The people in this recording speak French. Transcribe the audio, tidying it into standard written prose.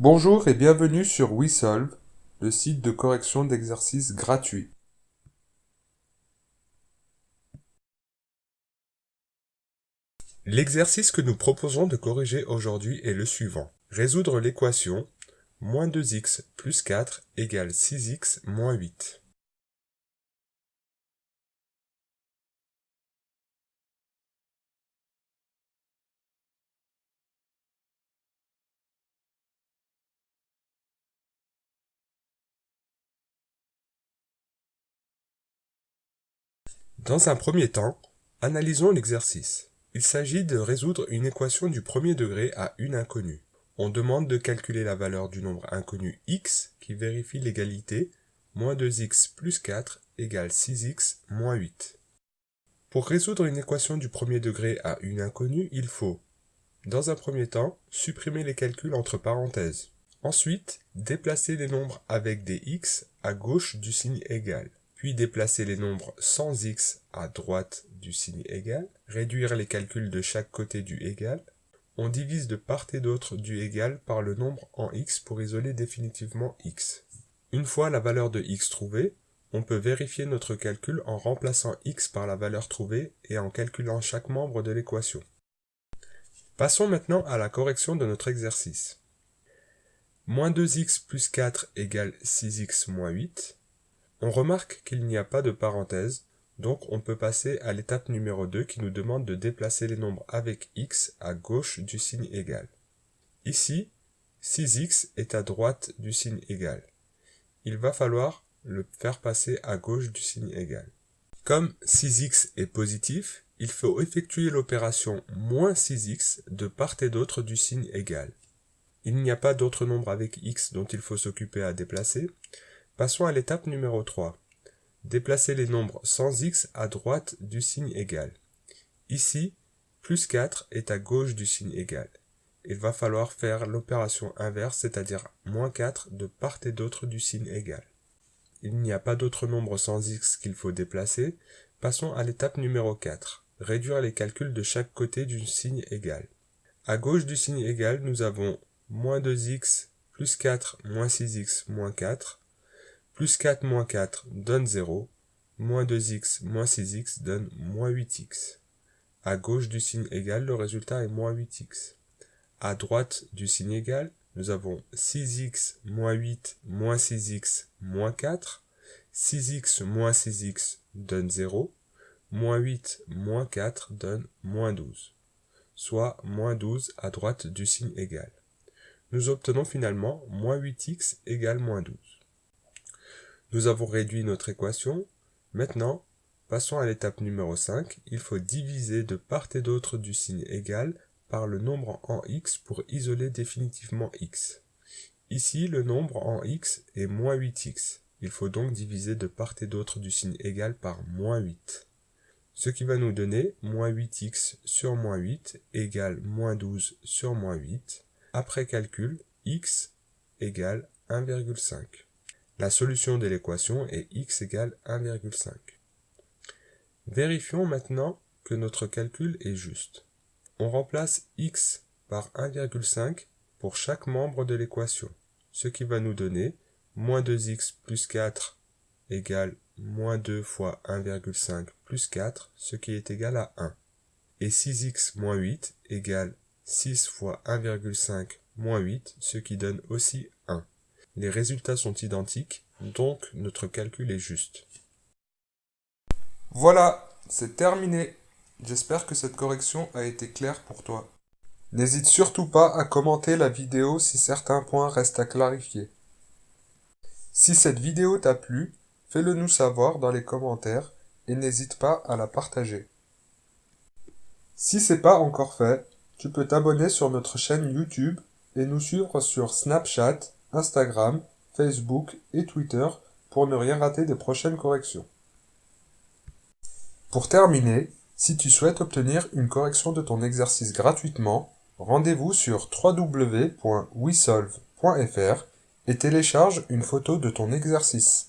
Bonjour et bienvenue sur WeSolve, le site de correction d'exercices gratuit. L'exercice que nous proposons de corriger aujourd'hui est le suivant. Résoudre l'équation moins 2x plus 4 égale 6x moins 8. Dans un premier temps, analysons l'exercice. Il s'agit de résoudre une équation du premier degré à une inconnue. On demande de calculer la valeur du nombre inconnu x qui vérifie l'égalité moins 2x plus 4 égale 6x moins 8. Pour résoudre une équation du premier degré à une inconnue, il faut, dans un premier temps, supprimer les calculs entre parenthèses. Ensuite, déplacer les nombres avec des x à gauche du signe égal. Puis déplacer les nombres sans x à droite du signe égal. Réduire les calculs de chaque côté du égal. On divise de part et d'autre du égal par le nombre en x pour isoler définitivement x. Une fois la valeur de x trouvée, on peut vérifier notre calcul en remplaçant x par la valeur trouvée et en calculant chaque membre de l'équation. Passons maintenant à la correction de notre exercice. Moins 2x plus 4 égale 6x moins 8. On remarque qu'il n'y a pas de parenthèse, donc on peut passer à l'étape numéro 2 qui nous demande de déplacer les nombres avec x à gauche du signe égal. Ici, 6x est à droite du signe égal. Il va falloir le faire passer à gauche du signe égal. Comme 6x est positif, il faut effectuer l'opération moins 6x de part et d'autre du signe égal. Il n'y a pas d'autre nombre avec x dont il faut s'occuper à déplacer. Passons à l'étape numéro 3. Déplacer les nombres sans x à droite du signe égal. Ici, plus 4 est à gauche du signe égal. Il va falloir faire l'opération inverse, c'est-à-dire moins 4 de part et d'autre du signe égal. Il n'y a pas d'autre nombre sans x qu'il faut déplacer. Passons à l'étape numéro 4. Réduire les calculs de chaque côté du signe égal. À gauche du signe égal, nous avons moins 2x plus 4 moins 6x moins 4. Plus 4 moins 4 donne 0. Moins 2x moins 6x donne moins 8x. À gauche du signe égal, le résultat est moins 8x. À droite du signe égal, nous avons 6x moins 8 moins 6x moins 4. 6x moins 6x donne 0. Moins 8 moins 4 donne moins 12. Soit moins 12 à droite du signe égal. Nous obtenons finalement moins 8x égale moins 12. Nous avons réduit notre équation. Maintenant, passons à l'étape numéro 5. Il faut diviser de part et d'autre du signe égal par le nombre en x pour isoler définitivement x. Ici, le nombre en x est moins 8x. Il faut donc diviser de part et d'autre du signe égal par moins 8. Ce qui va nous donner moins 8x sur moins 8 égale moins 12 sur moins 8. Après calcul, x égale 1,5. La solution de l'équation est x égale 1,5. Vérifions maintenant que notre calcul est juste. On remplace x par 1,5 pour chaque membre de l'équation, ce qui va nous donner moins 2x plus 4 égale moins 2 fois 1,5 plus 4, ce qui est égal à 1. Et 6x moins 8 égale 6 fois 1,5 moins 8, ce qui donne aussi 1. Les résultats sont identiques, donc notre calcul est juste. Voilà, c'est terminé. J'espère que cette correction a été claire pour toi. N'hésite surtout pas à commenter la vidéo si certains points restent à clarifier. Si cette vidéo t'a plu, fais-le nous savoir dans les commentaires et n'hésite pas à la partager. Si c'est pas encore fait, tu peux t'abonner sur notre chaîne YouTube et nous suivre sur Snapchat, Instagram, Facebook et Twitter pour ne rien rater des prochaines corrections. Pour terminer, si tu souhaites obtenir une correction de ton exercice gratuitement, rendez-vous sur www.wesolve.fr et télécharge une photo de ton exercice.